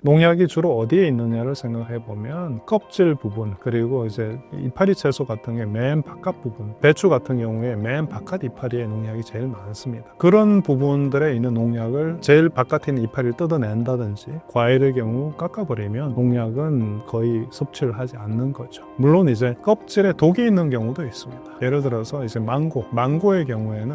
농약이 주로 어디에 있느냐를 생각해 보면 껍질 부분, 그리고 이제 이파리 채소 같은 게 맨 바깥 부분, 배추 같은 경우에 맨 바깥 이파리에 농약이 제일 많습니다. 그런 부분들에 있는 농약을 제일 바깥에 있는 이파리를 뜯어낸다든지 과일의 경우 깎아버리면 농약은 거의 섭취를 하지 않는 거죠. 물론 이제 껍질에 독이 있는 경우도 있습니다. 예를 들어서 이제 망고의 경우에는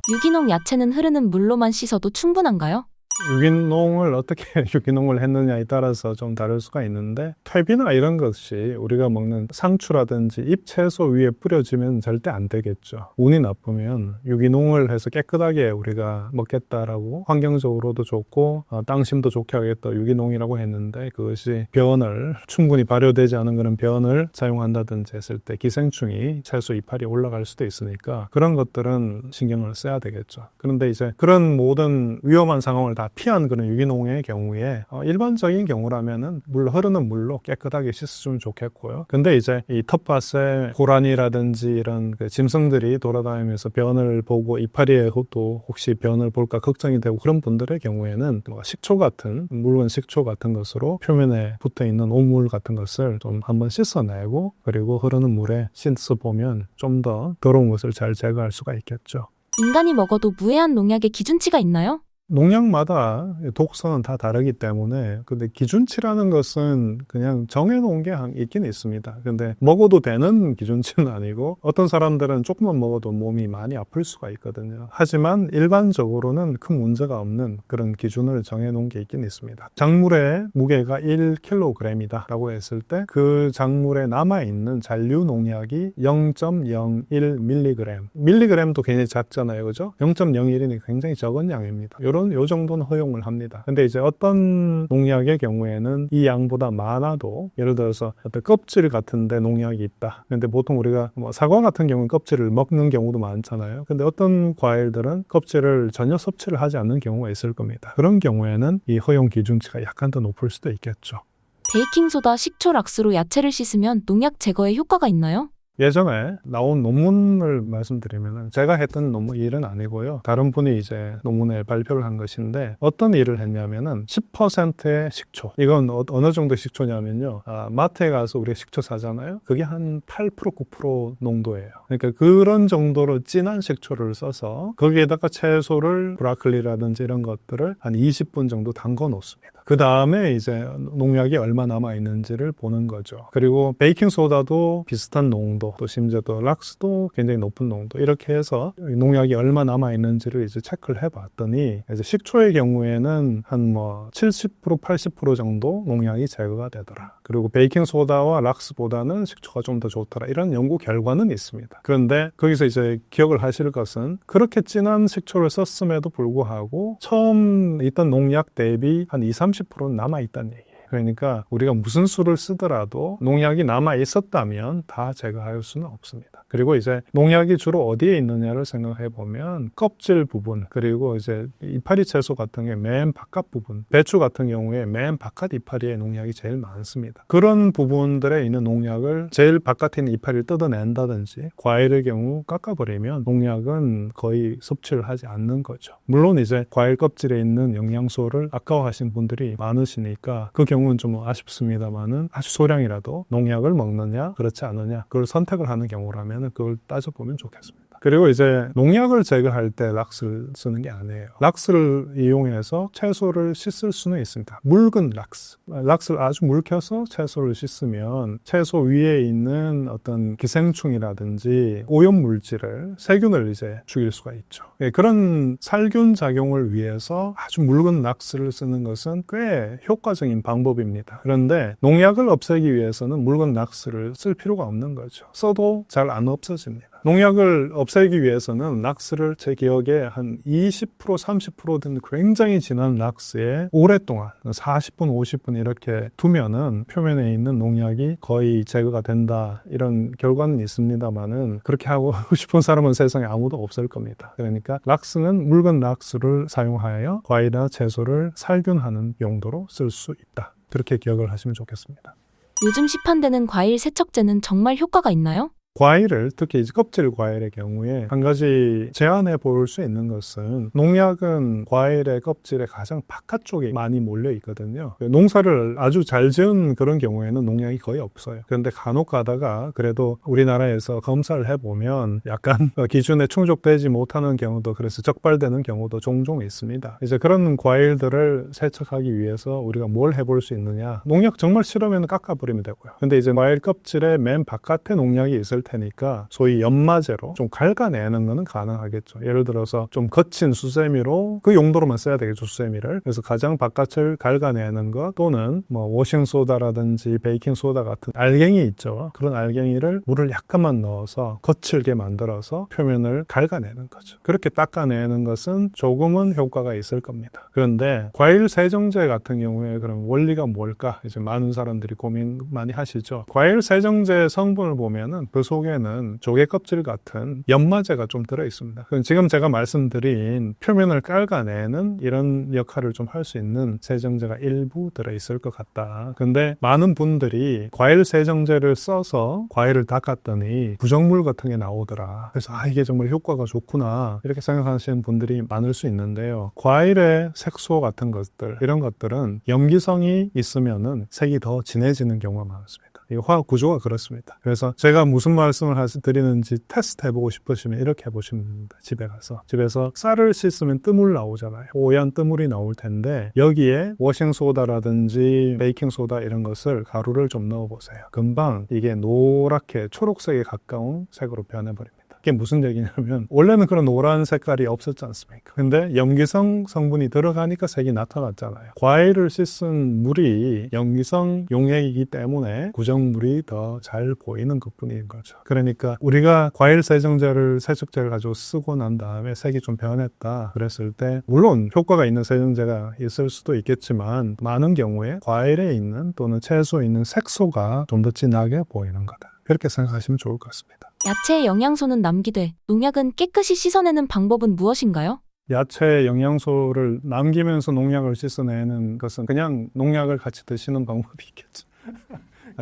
유기농 야채는 흐르는 물로만 씻어도 충분한가요? 유기농을 어떻게 유기농을 했느냐에 따라서 좀 다를 수가 있는데, 퇴비나 이런 것이 우리가 먹는 상추라든지 잎 채소 위에 뿌려지면 절대 안 되겠죠. 운이 나쁘면 유기농을 해서 깨끗하게 우리가 먹겠다라고 환경적으로도 좋고 땅심도 좋게 하겠다 유기농이라고 했는데, 그것이 변을 충분히 발효되지 않은 그런 변을 사용한다든지 했을 때 기생충이 채소 이파리에 올라갈 수도 있으니까 그런 것들은 신경을 써야 되겠죠. 그런데 이제 그런 모든 위험한 상황을 다 피한 그런 유기농의 경우에 일반적인 경우라면은 흐르는 물로 깨끗하게 씻어주면 좋겠고요. 근데 이제 이 텃밭에 고라니라든지 이런 그 짐승들이 돌아다니면서 변을 보고 이파리에도 혹시 변을 볼까 걱정이 되고 그런 분들의 경우에는 식초 같은 묽은 식초 같은 것으로 표면에 붙어 있는 오물 같은 것을 좀 한번 씻어내고, 그리고 흐르는 물에 씻어보면 좀 더 더러운 것을 잘 제거할 수가 있겠죠. 인간이 먹어도 무해한 농약의 기준치가 있나요? 농약마다 독성은 다 다르기 때문에, 근데 기준치라는 것은 그냥 정해놓은 게 있긴 있습니다. 근데 먹어도 되는 기준치는 아니고, 어떤 사람들은 조금만 먹어도 몸이 많이 아플 수가 있거든요. 하지만 일반적으로는 큰 문제가 없는 그런 기준을 정해놓은 게 있긴 있습니다. 작물의 무게가 1kg이다 라고 했을 때 그 작물에 남아있는 잔류 농약이 0.01mg. 밀리그램도 굉장히 작잖아요, 그죠? 0.01이니 굉장히 적은 양입니다. 요 정도는 허용을 합니다. 근데 이제 어떤 농약의 경우에는 이 양보다 많아도, 예를 들어서 어떤 껍질 같은데 농약이 있다. 근데 보통 우리가 사과 같은 경우는 껍질을 먹는 경우도 많잖아요. 근데 어떤 과일들은 껍질을 전혀 섭취를 하지 않는 경우가 있을 겁니다. 그런 경우에는 이 허용 기준치가 약간 더 높을 수도 있겠죠. 베이킹소다, 식초, 락스로 야채를 씻으면 농약 제거에 효과가 있나요? 예전에 나온 논문을 말씀드리면, 제가 했던 논문 일은 아니고요. 다른 분이 이제 논문에 발표를 한 것인데, 어떤 일을 했냐면은 10%의 식초. 이건 어느 정도 식초냐면요. 마트에 가서 우리가 식초 사잖아요. 그게 한 8%, 9% 농도예요. 그러니까 그런 정도로 진한 식초를 써서 거기에다가 채소를 브로콜리라든지 이런 것들을 한 20분 정도 담궈 놓습니다. 그 다음에 이제 농약이 얼마 남아 있는지를 보는 거죠. 그리고 베이킹소다도 비슷한 농도, 또 심지어 또 락스도 굉장히 높은 농도, 이렇게 해서 농약이 얼마 남아 있는지를 이제 체크를 해봤더니, 이제 식초의 경우에는 한 70%, 80% 정도 농약이 제거가 되더라. 그리고 베이킹소다와 락스보다는 식초가 좀 더 좋더라. 이런 연구 결과는 있습니다. 그런데 거기서 이제 기억을 하실 것은, 그렇게 진한 식초를 썼음에도 불구하고 처음 있던 농약 대비 한 20-30%는 남아있다는 얘기예요. 그러니까 우리가 무슨 수를 쓰더라도 농약이 남아 있었다면 다 제거할 수는 없습니다. 그리고 이제 농약이 주로 어디에 있느냐를 생각해 보면 껍질 부분, 그리고 이제 이파리 채소 같은 게 맨 바깥 부분, 배추 같은 경우에 맨 바깥 이파리에 농약이 제일 많습니다. 그런 부분들에 있는 농약을 제일 바깥에 있는 이파리를 뜯어낸다든지 과일의 경우 깎아버리면 농약은 거의 섭취를 하지 않는 거죠. 물론 이제 과일 껍질에 있는 영양소를 아까워하시는 분들이 많으시니까 그 경우는 좀 아쉽습니다만은, 아주 소량이라도 농약을 먹느냐 그렇지 않느냐 그걸 선택을 하는 경우라면 그걸 따져보면 좋겠습니다. 그리고 이제 농약을 제거할 때 락스를 쓰는 게 아니에요. 락스를 이용해서 채소를 씻을 수는 있습니다. 묽은 락스를 아주 묽혀서 채소를 씻으면 채소 위에 있는 어떤 기생충이라든지 오염 물질을, 세균을 이제 죽일 수가 있죠. 그런 살균 작용을 위해서 아주 묽은 락스를 쓰는 것은 꽤 효과적인 방법입니다. 그런데 농약을 없애기 위해서는 묽은 락스를 쓸 필요가 없는 거죠. 써도 잘 안 없어집니다. 농약을 없애기 위해서는 락스를 제 기억에 한 20%, 30% 된 굉장히 진한 락스에 오랫동안 40분, 50분 이렇게 두면은 표면에 있는 농약이 거의 제거가 된다, 이런 결과는 있습니다만은, 그렇게 하고 싶은 사람은 세상에 아무도 없을 겁니다. 그러니까 락스는 묽은 락스를 사용하여 과일이나 채소를 살균하는 용도로 쓸 수 있다. 그렇게 기억을 하시면 좋겠습니다. 요즘 시판되는 과일 세척제는 정말 효과가 있나요? 과일을 특히 이제 껍질 과일의 경우에 한 가지 제안해 볼 수 있는 것은 농약은 과일의 껍질의 가장 바깥쪽에 많이 몰려 있거든요. 농사를 아주 잘 지은 그런 경우에는 농약이 거의 없어요. 그런데 간혹 가다가 그래도 우리나라에서 검사를 해보면 약간 기준에 충족되지 못하는 경우도 그래서 적발되는 경우도 종종 있습니다. 이제 그런 과일들을 세척하기 위해서 우리가 뭘 해볼 수 있느냐? 농약 정말 싫으면 깎아버리면 되고요. 근데 이제 과일 껍질의 맨 바깥에 농약이 있을 테니까 소위 연마제로 좀 갉아내는 거는 가능하겠죠. 예를 들어서 좀 거친 수세미로 그 용도로만 써야 되겠죠, 수세미를. 그래서 가장 바깥을 갉아내는 것 또는 뭐 워싱소다라든지 베이킹소다 같은 알갱이 있죠. 그런 알갱이를 물을 약간만 넣어서 거칠게 만들어서 표면을 갉아내는 거죠. 그렇게 닦아내는 것은 조금은 효과가 있을 겁니다. 그런데 과일 세정제 같은 경우에 그럼 원리가 뭘까? 이제 많은 사람들이 고민 많이 하시죠. 과일 세정제 성분을 보면은 그 속에는 조개 껍질 같은 연마제가 좀 들어 있습니다. 지금 제가 말씀드린 표면을 깔아내는 이런 역할을 좀 할 수 있는 세정제가 일부 들어 있을 것 같다. 근데 많은 분들이 과일 세정제를 써서 과일을 닦았더니 부정물 같은 게 나오더라. 그래서 이게 정말 효과가 좋구나 이렇게 생각하시는 분들이 많을 수 있는데요. 과일의 색소 같은 것들 이런 것들은 염기성이 있으면은 색이 더 진해지는 경우가 많습니다. 이 화학 구조가 그렇습니다. 그래서 제가 무슨 말씀을 드리는지 테스트 해보고 싶으시면 이렇게 해보시면 됩니다. 집에서 쌀을 씻으면 뜨물 나오잖아요. 뽀얀 뜨물이 나올 텐데 여기에 워싱소다라든지 베이킹소다 이런 것을 가루를 좀 넣어보세요. 금방 이게 노랗게 초록색에 가까운 색으로 변해버립니다. 이게 무슨 얘기냐면 원래는 그런 노란 색깔이 없었지 않습니까? 근데 염기성 성분이 들어가니까 색이 나타났잖아요. 과일을 씻은 물이 염기성 용액이기 때문에 구정물이 더 잘 보이는 것뿐인 거죠. 그러니까 우리가 과일 세정제를 세척제를 가지고 쓰고 난 다음에 색이 좀 변했다 그랬을 때 물론 효과가 있는 세정제가 있을 수도 있겠지만 많은 경우에 과일에 있는 또는 채소에 있는 색소가 좀 더 진하게 보이는 거다. 그렇게 생각하시면 좋을 것 같습니다. 야채의 영양소는 남기되 농약은 깨끗이 씻어내는 방법은 무엇인가요? 야채 영양소를 남기면서 농약을 씻어내는 것은 그냥 농약을 같이 드시는 방법이 있겠죠.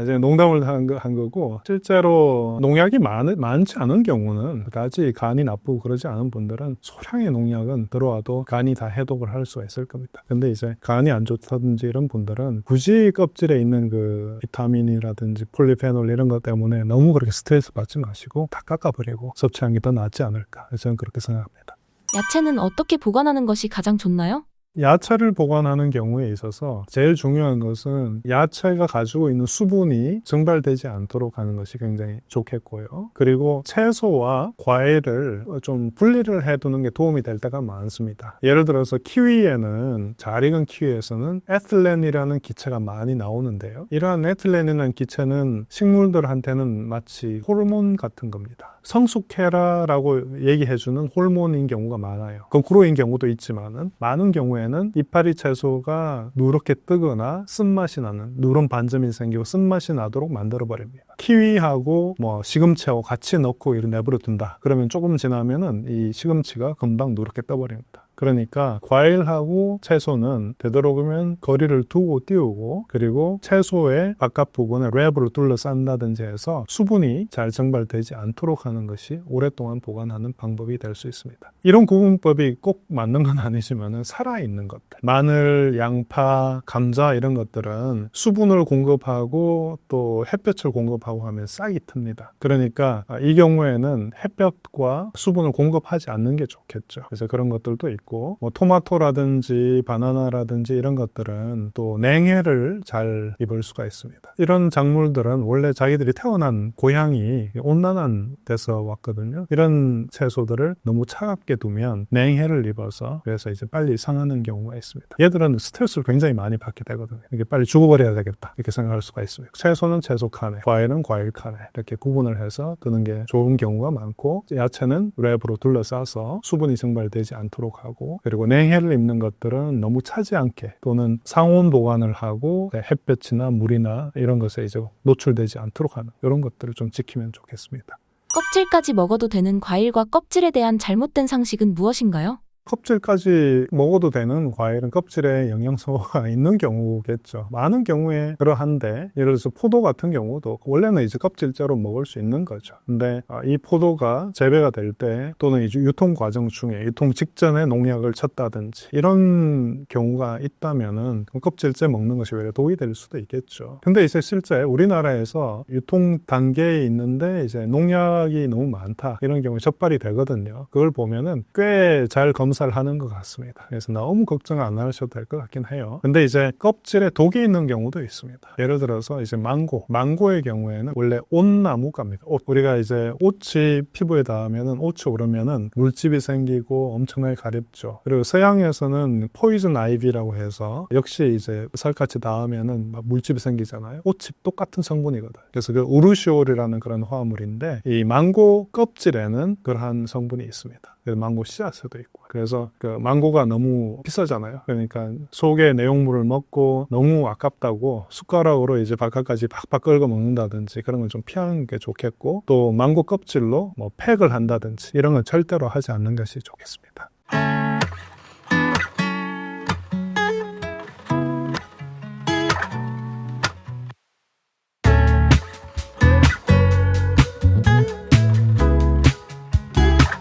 이제 농담을 한 거고 실제로 농약이 많지 않은 경우는 그다지 간이 나쁘고 그러지 않은 분들은 소량의 농약은 들어와도 간이 다 해독을 할 수가 있을 겁니다. 근데 이제 간이 안 좋다든지 이런 분들은 굳이 껍질에 있는 그 비타민이라든지 폴리페놀 이런 것 때문에 너무 그렇게 스트레스 받지 마시고 다 깎아버리고 섭취하는 게 더 낫지 않을까 저는 그렇게 생각합니다. 야채는 어떻게 보관하는 것이 가장 좋나요? 야채를 보관하는 경우에 있어서 제일 중요한 것은 야채가 가지고 있는 수분이 증발되지 않도록 하는 것이 굉장히 좋겠고요. 그리고 채소와 과일을 좀 분리를 해두는 게 도움이 될 때가 많습니다. 예를 들어서 키위에는 잘 익은 키위에서는 에틸렌이라는 기체가 많이 나오는데요. 이러한 에틸렌이라는 기체는 식물들한테는 마치 호르몬 같은 겁니다. 성숙해라라고 얘기해주는 호르몬인 경우가 많아요. 거꾸로인 경우도 있지만은 많은 경우에는 이파리 채소가 누렇게 뜨거나 쓴맛이 나는 누런 반점이 생기고 쓴맛이 나도록 만들어버립니다. 키위하고 시금치하고 같이 넣고 이렇게 내버려 둔다. 그러면 조금 지나면은 이 시금치가 금방 누렇게 떠버립니다. 그러니까 과일하고 채소는 되도록이면 거리를 두고 띄우고 그리고 채소의 바깥 부분에 랩으로 둘러싼다든지 해서 수분이 잘 증발되지 않도록 하는 것이 오랫동안 보관하는 방법이 될 수 있습니다. 이런 구분법이 꼭 맞는 건 아니지만 살아있는 것들 마늘, 양파, 감자 이런 것들은 수분을 공급하고 또 햇볕을 공급하고 하면 싹이 틉니다. 그러니까 이 경우에는 햇볕과 수분을 공급하지 않는 게 좋겠죠. 그래서 그런 것들도 있고 토마토라든지 바나나라든지 이런 것들은 또 냉해를 잘 입을 수가 있습니다. 이런 작물들은 원래 자기들이 태어난 고향이 온난한 데서 왔거든요. 이런 채소들을 너무 차갑게 두면 냉해를 입어서 그래서 이제 빨리 상하는 경우가 있습니다. 얘들은 스트레스를 굉장히 많이 받게 되거든요. 이게 빨리 죽어버려야 되겠다 이렇게 생각할 수가 있습니다. 채소는 채소 칸에, 과일은 과일 칸에 이렇게 구분을 해서 두는 게 좋은 경우가 많고 야채는 랩으로 둘러싸서 수분이 증발되지 않도록 하고 그리고 냉해를 입는 것들은 너무 차지 않게 또는 상온 보관을 하고 햇볕이나 물이나 이런 것에 이제 노출되지 않도록 하는 이런 것들을 좀 지키면 좋겠습니다. 껍질까지 먹어도 되는 과일과 껍질에 대한 잘못된 상식은 무엇인가요? 껍질까지 먹어도 되는 과일은 껍질에 영양소가 있는 경우겠죠. 많은 경우에 그러한데, 예를 들어서 포도 같은 경우도 원래는 이제 껍질째로 먹을 수 있는 거죠. 근데 이 포도가 재배가 될 때 또는 이제 유통 과정 중에 유통 직전에 농약을 쳤다든지 이런 경우가 있다면은 껍질째 먹는 것이 오히려 독이 될 수도 있겠죠. 근데 이제 실제 우리나라에서 유통 단계에 있는데 이제 농약이 너무 많다, 이런 경우에 적발이 되거든요. 그걸 보면은 꽤 잘 검사를 하는 것 같습니다. 그래서 너무 걱정 안 하셔도 될 것 같긴 해요. 근데 이제 껍질에 독이 있는 경우도 있습니다. 예를 들어서 이제 망고의 경우에는 원래 옷나무가입니다. 우리가 이제 옷이 피부에 닿으면은 옷이 오르면은 물집이 생기고 엄청나게 가렵죠. 그리고 서양에서는 포이즌 아이비라고 해서 역시 이제 살갗이 닿으면은 막 물집이 생기잖아요. 옷이 똑같은 성분이거든. 그래서 그 우르시올이라는 그런 화합물인데, 이 망고 껍질에는 그러한 성분이 있습니다. 그래서 망고 씨앗에도 있고. 그래서 그 망고가 너무 비싸잖아요. 그러니까 속에 내용물을 먹고 너무 아깝다고 숟가락으로 이제 바깥까지 팍팍 긁어 먹는다든지 그런 건 좀 피하는 게 좋겠고, 또 망고 껍질로 뭐 팩을 한다든지 이런 건 절대로 하지 않는 것이 좋겠습니다.